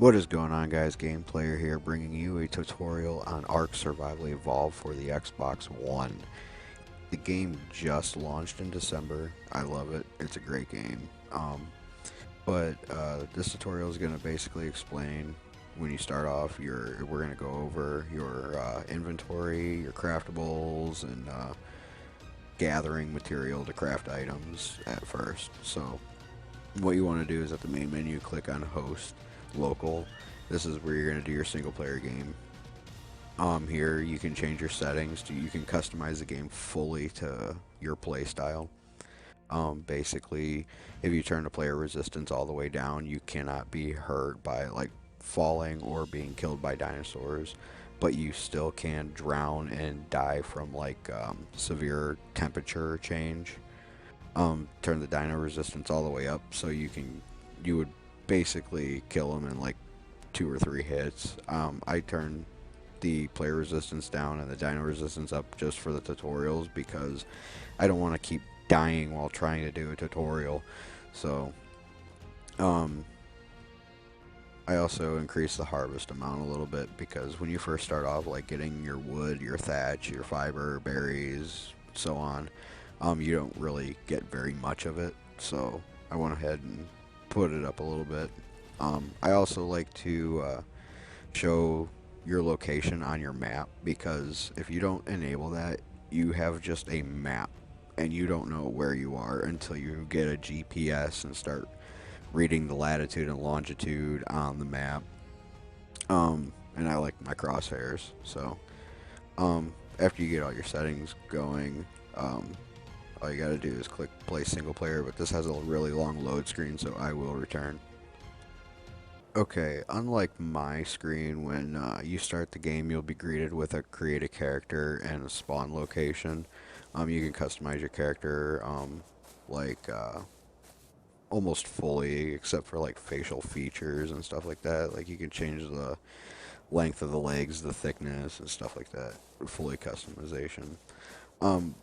What is going on, guys? Gameplayer here, bringing you a tutorial on Ark Survival Evolved for the Xbox One. The game just launched in December. I love it. It's a great game. But this tutorial is going to basically explain when you start off. We're going to go over your inventory, your craftables, and gathering material to craft items at first. So what you want to do is at the main menu, click on Host Local. This is where you're going to do your single player game. Here you can change your settings you can customize the game fully to your play style. Basically, if you turn the player resistance all the way down, you cannot be hurt by like falling or being killed by dinosaurs, but you still can drown and die from like severe temperature change. Turn the dino resistance all the way up so you would basically kill them in like 2 or 3 hits. I turn the player resistance down and the dino resistance up just for the tutorials because I don't want to keep dying while trying to do a tutorial. So I also increase the harvest amount a little bit because when you first start off, like getting your wood, your thatch, your fiber, berries, so on, you don't really get very much of it. So I went ahead and put it up a little bit. I also like to show your location on your map, because if you don't enable that, you have just a map and you don't know where you are until you get a GPS and start reading the latitude and longitude on the map. And I like my crosshairs. So after you get all your settings going, all you gotta do is click play single player, but this has a really long load screen, so I will return. Okay, unlike my screen, when you start the game, you'll be greeted with a create a character and a spawn location. You can customize your character like almost fully, except for like facial features and stuff like that. Like you can change the length of the legs, the thickness, and stuff like that. Fully customization.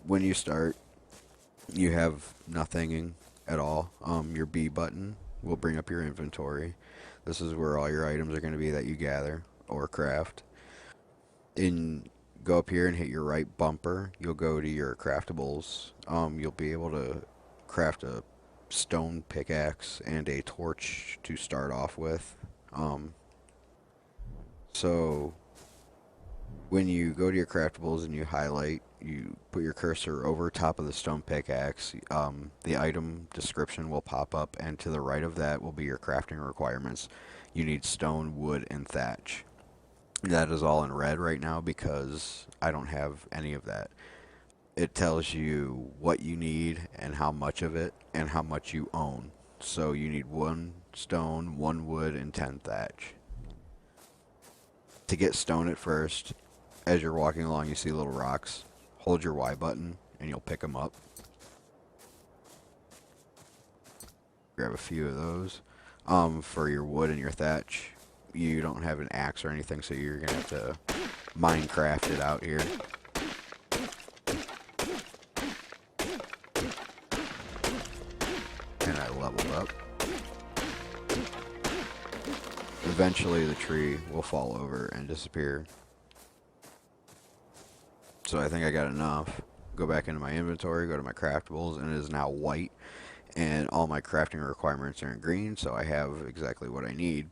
When you start, you have nothing at all. Your B button will bring up your inventory. This is where all your items are going to be that you gather or craft. Go up here and hit your right bumper. You'll go to your craftables. You'll be able to craft a stone pickaxe and a torch to start off with. So when you go to your craftables and you highlight, you put your cursor over top of the stone pickaxe, the item description will pop up, and to the right of that will be your crafting requirements. You need stone, wood, and thatch. That is all in red right now because I don't have any of that. It tells you what you need and how much of it and how much you own. So you need 1 stone, 1 wood, and 10 thatch. To get stone at first, as you're walking along, you see little rocks. Hold your Y button and you'll pick them up. Grab a few of those. For your wood and your thatch, you don't have an axe or anything, so you're gonna have to Minecraft it out here. And I leveled up. Eventually the tree will fall over and disappear. So I think I got enough. Go back into my inventory, go to my craftables, and it is now white. And all my crafting requirements are in green, so I have exactly what I need.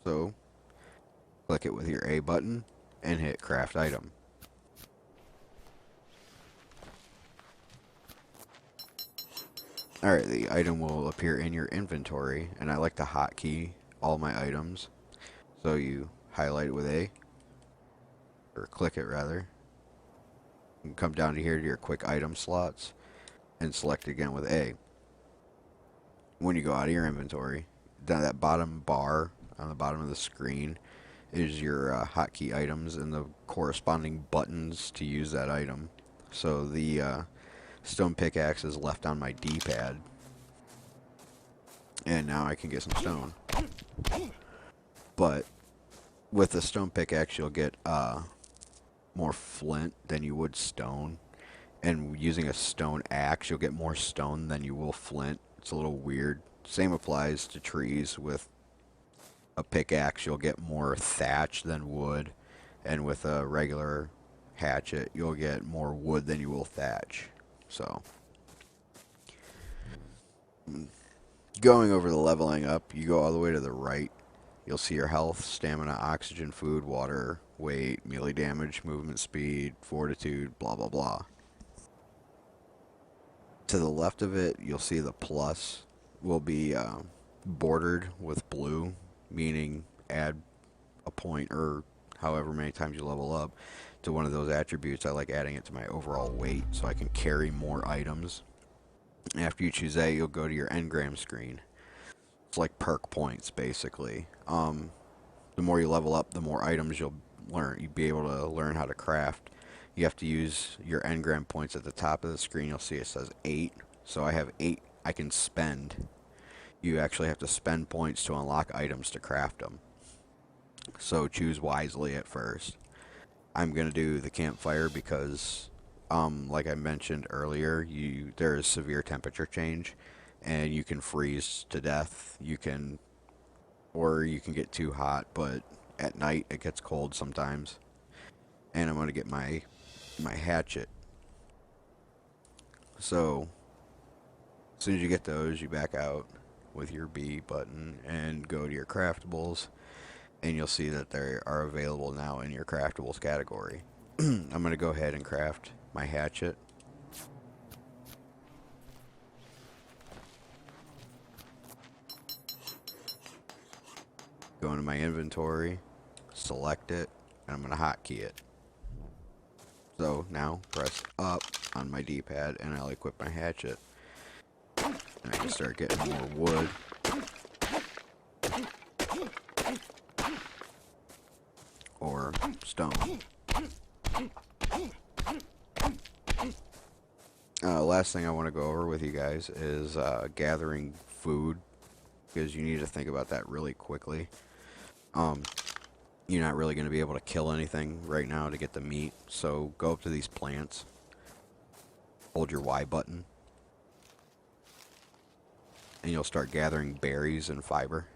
So click it with your A button and hit craft item. Alright, the item will appear in your inventory, and I like to hotkey all my items. So you highlight it with A, or click it rather, and come down to here to your quick item slots, and select again with A. When you go out of your inventory, down that bottom bar on the bottom of the screen is your hotkey items and the corresponding buttons to use that item. So the stone pickaxe is left on my D-pad, and now I can get some stone. But with the stone pickaxe, you'll get more flint than you would stone, and using a stone axe, you'll get more stone than you will flint. It's a little weird. Same applies to trees with a pickaxe, you'll get more thatch than wood, and with a regular hatchet, you'll get more wood than you will thatch. So, going over the leveling up, you go all the way to the right. You'll see your health, stamina, oxygen, food, water, weight, melee damage, movement speed, fortitude, blah blah blah. To the left of it, you'll see the plus will be bordered with blue, meaning add a point or however many times you level up to one of those attributes. I like adding it to my overall weight so I can carry more items. After you choose that, you'll go to your engram screen. It's like perk points, basically. The more you level up, the more items you'll be able to learn how to craft. You have to use your engram points at the top of the screen. You'll see it says 8. So I have 8 I can spend. You actually have to spend points to unlock items to craft them. So choose wisely at first. I'm going to do the campfire because, like I mentioned earlier, there is severe temperature change, and you can freeze to death. Or you can get too hot, but at night it gets cold sometimes. And I'm going to get my hatchet. So, as soon as you get those, you back out with your B button and go to your craftables, and you'll see that they are available now in your craftables category. I'm going to go ahead and craft my hatchet. Go into my inventory, select it, and I'm going to hotkey it. So now press up on my D-pad and I'll equip my hatchet. And I can start getting more wood. Or stone. Last thing I want to go over with you guys is gathering food, because you need to think about that really quickly. You're not really going to be able to kill anything right now to get the meat, so go up to these plants, hold your Y button, and you'll start gathering berries and fiber.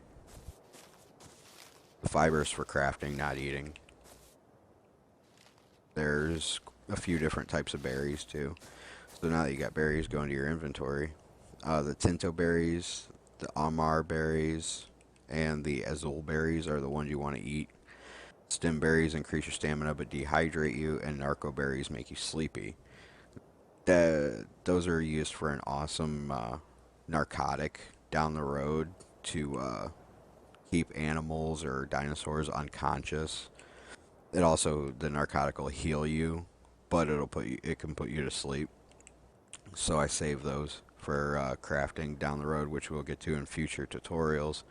The fiber is for crafting, not eating. There's a few different types of berries too. So now that you got berries, go into your inventory. The Tinto berries, the Amar berries, and the Azul berries are the ones you want to eat. Stem berries increase your stamina but dehydrate you, and narco berries make you sleepy. Those are used for an awesome narcotic down the road to keep animals or dinosaurs unconscious. The narcotic will heal you, but it can put you to sleep. So I save those for crafting down the road, which we'll get to in future tutorials.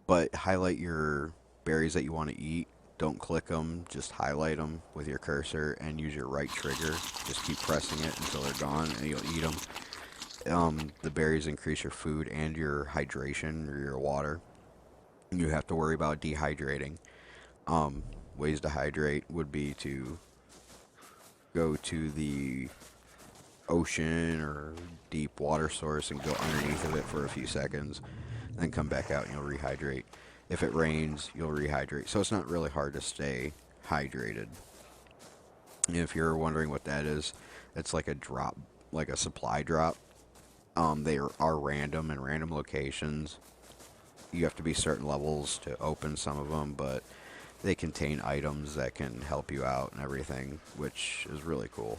But highlight your berries that you want to eat. Don't click them, just highlight them with your cursor and use your right trigger. Just keep pressing it until they're gone and you'll eat them. The berries increase your food and your hydration or your water. You have to worry about dehydrating. Ways to hydrate would be to go to the ocean or deep water source and go underneath of it for a few seconds, then come back out and you'll rehydrate. If it rains, you'll rehydrate. So it's not really hard to stay hydrated. And if you're wondering what that is, it's like a drop, like a supply drop. They are random in random locations. You have to be certain levels to open some of them, but they contain items that can help you out and everything, which is really cool.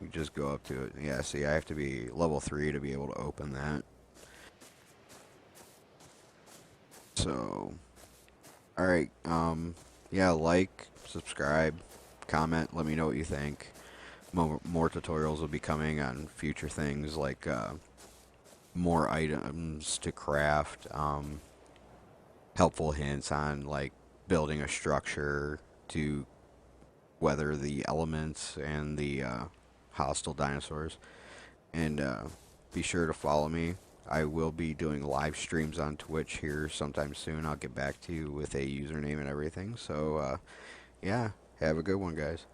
You just go up to it. Yeah, see, I have to be level 3 to be able to open that. So, alright, yeah, like, subscribe, comment, let me know what you think. More tutorials will be coming on future things, like, more items to craft, helpful hints on, like, building a structure to weather the elements and the, hostile dinosaurs. And, be sure to follow me. I will be doing live streams on Twitch here sometime soon. I'll get back to you with a username and everything. So, yeah, have a good one, guys.